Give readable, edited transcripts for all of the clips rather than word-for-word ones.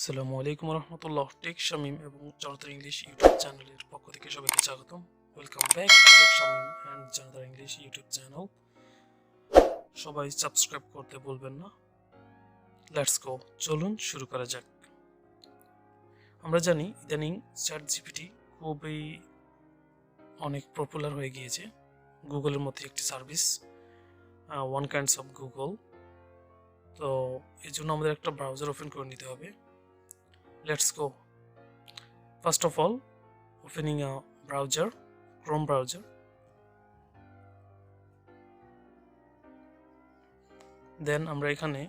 আসসালামু আলাইকুম রহমতুল্লাহ। টেক শামিম এবং জনতার ইংলিশ ইউটিউব চ্যানেলের পক্ষ থেকে সবাইকে স্বাগতম। Welcome back tech Shamim and জনতার ইংলিশ ইউটিউব চ্যানেল। সবাই সাবস্ক্রাইব করতে ভুলবেন না। লেটস গো, চলুন শুরু করা যাক। আমরা জানি ইদানিং চ্যাট জিপিটি খুবই অনেক পপুলার হয়ে গিয়েছে। গুগলের মতো একটি service, one kinds of Google. তো এই জন্য আমাদের একটা ব্রাউজার ওপেন করে নিতে হবে। Let's go. First of all, opening a browser, Chrome browser. Then আমরা এখানে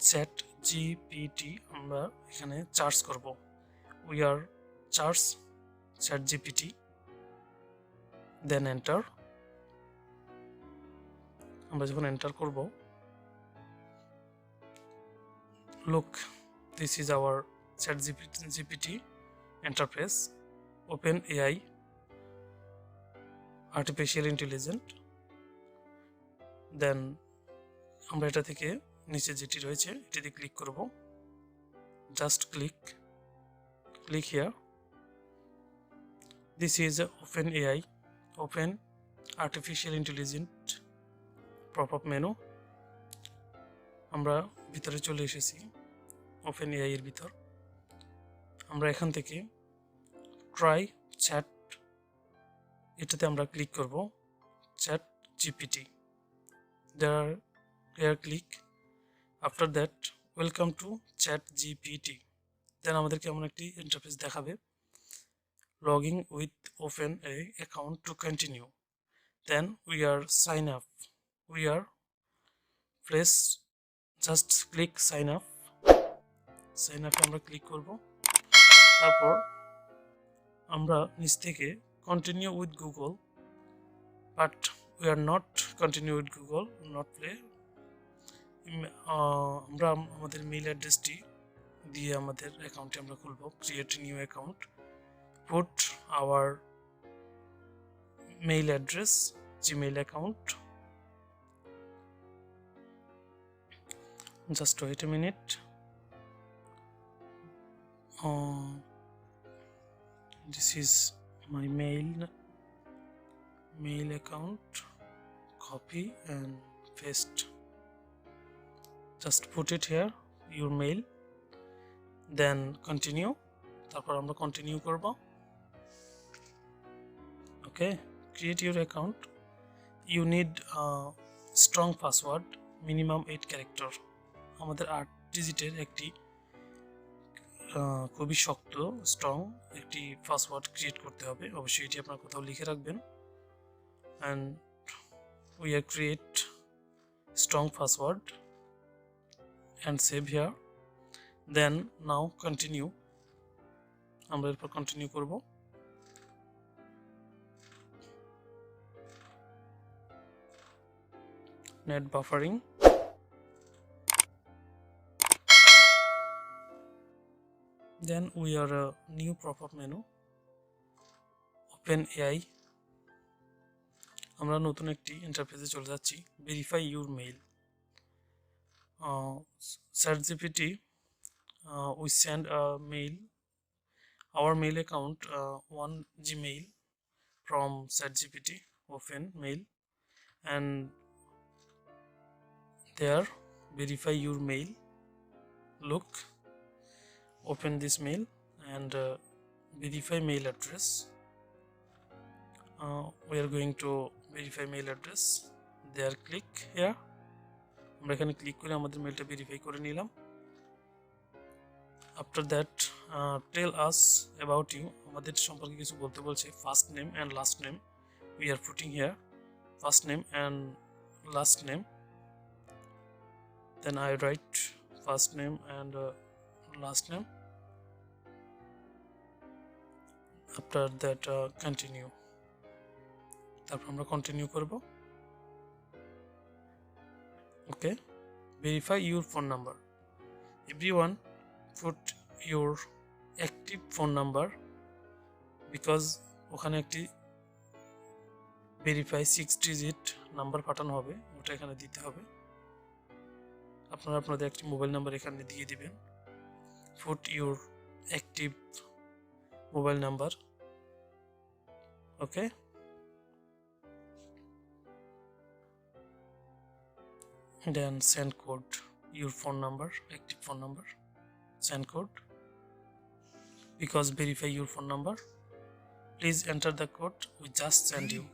chatgpt আমরা এখানে সার্চ করব। We are search chatgpt. Then enter. আমরা যখন এন্টার করব, look, this is our chatgpt interface. Open AI, artificial intelligence. Then আমরা এটা থেকে নিচে যেটি রয়েছে এটিতে ক্লিক করব। Just click here. This is open AI, open artificial intelligent popup menu. আমরা ভিতরে চলে এসেছি ওপেন এআই এর ভিতর। আমরা এখান থেকে ট্রাই চ্যাট এটাতে আমরা ক্লিক করব। Chat GPT, here click. After that, welcome to chatgpt. Then আমাদেরকে এমন একটি ইন্টারফেস দেখাবে। Logging with open a account to continue. Then we are sign up. We are press just click sign up. Sign up আমরা click করব। তারপর আমরা নিচ থেকে continue with Google, but we are not continue with Google, not play. আমরা আমাদের mail অ্যাড্রেসটি দিয়ে আমাদের অ্যাকাউন্টে আমরা খুলব। Create new account, put our mail address, Gmail account. Just wait a minute. This is my mail account, copy and paste. Just put it here, your mail, then continue. তারপর আমরা কন্টিনিউ করব। ওকে, create your account. You need a strong password, minimum 8 character. আমাদের 8 ডিজিটের একটি খুবই শক্ত strong একটি password create করতে হবে। অবশ্যই এটি আপনার কোথাও লিখে রাখবেন। and we are create strong password and save here. Then now continue. আমরা এরপর কন্টিনিউ করব। Net buffering. Then we are a new pop-up menu. Open AI. আমরা নতুন একটি ইন্টারফেসে চলে যাচ্ছি। Verify your mail. ChatGPT, we send a mail, our mail account, one Gmail from ChatGPT. Open mail, and there verify your mail. Look, open this mail and verify mail address. We are going to verify mail address. There click here. আমরা এখানে click করে আমাদের মেলটা verify করে নিলাম। After that tell us about you, আমাদের সম্পর্কে কিছু বলতে বলছে। First name and last name we are putting here, first name and last name. Then I write first name and last name. After that continue. তারপর আমরা continue করব। Okay, verify your phone number. Everyone put your active phone number because ওখানে একটি verify 6 digit number পাঠানো হবে, ওটা এখানে দিতে হবে। আপনারা আপনাদের একটি মোবাইল নাম্বার এখানে দিয়ে দিবেন। put your active mobile number. Okay, then send code, your phone number, active phone number, send code, because verify your phone number. Please enter the code we just send you.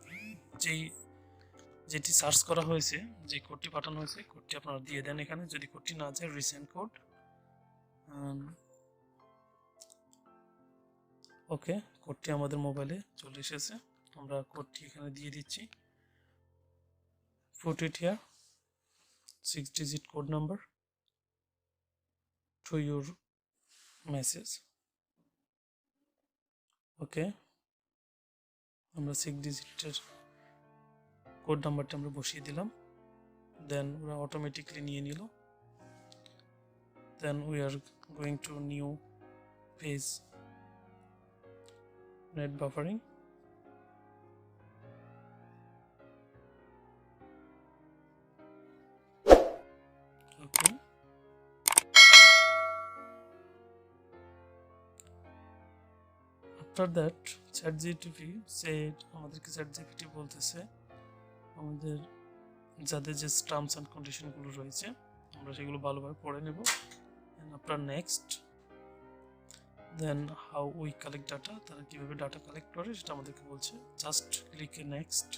যেটি search করা হয়েছে, যে কোডটি পাঠানো হয়েছে, কোডটি আপনারা দিয়ে দেন এখানে। যদি কোডটি না যায়, রিসেন্ড কোড। ওকে, কোডটি আমাদের মোবাইলে চলে এসেছে। আমরা কোডটি এখানে দিয়ে দিচ্ছি। put it here, 6-digit code number to your message. ওকে, আমরা 6 ডিজিটের কোড নাম্বারটা আমরা বসিয়ে দিলাম। দেন ওরা অটোমেটিকলি নিয়ে নিল। Then we are going to new page, net buffering. Okay, after that chatgpt said, আমাদেরকে chatgpt বলতেছে আমাদের যাদের যে টার্মস অ্যান্ড কন্ডিশনগুলো রয়েছে আমরা সেগুলো ভালোভাবে পড়ে নেব। আপনার next, then how we collect data, তারা কীভাবে ডাটা কালেক্ট করে সেটা আমাদেরকে বলছে। Just click a next.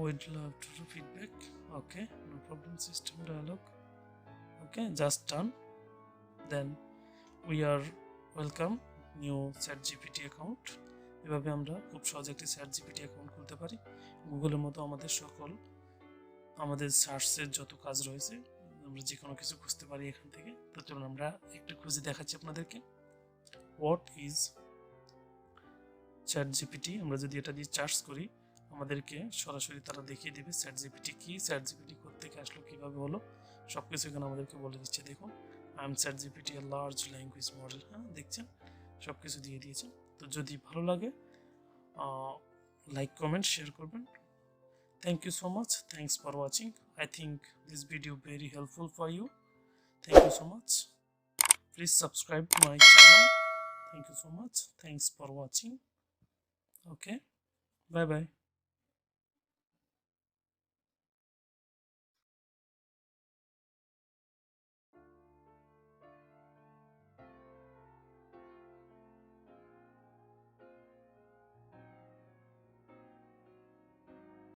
we'd love to do feedback. Okay, no problem, system dialog. Okay, just done. Then we are welcome new chatgpt account. এভাবে আমরা খুব সহজে একটি chatgpt অ্যাকাউন্ট খুলতে পারি। গুগলের মতো আমাদের সার্চের যত কাজ রয়েছে আমরা যে কোনো কিছু খুঁজতে পারি এখান থেকে। তো চলুন আমরা একটু খুঁজে দেখাচ্ছি আপনাদেরকে। হোয়াট ইজ chatgpt, আমরা যদি এটা দিয়ে সার্চ করি আমাদেরকে সরাসরি তারা দেখিয়ে দেবে chatgpt কি, chatgpt কোথা থেকে আসলো, কিভাবে হলো, সবকিছু এখানে আমাদেরকে বলে দিচ্ছে। দেখুন, I am chatgpt a large language model। হ্যাঁ, দেখছেন সবকিছু দিয়ে দিয়েছে। তো যদি ভালো লাগে লাইক, কমেন্ট, শেয়ার করবেন। Thank you so much. Thanks for watching. I think this video very helpful for you. Thank you so much. Please subscribe to my channel. Thank you so much. Thanks for watching. Okay, bye bye.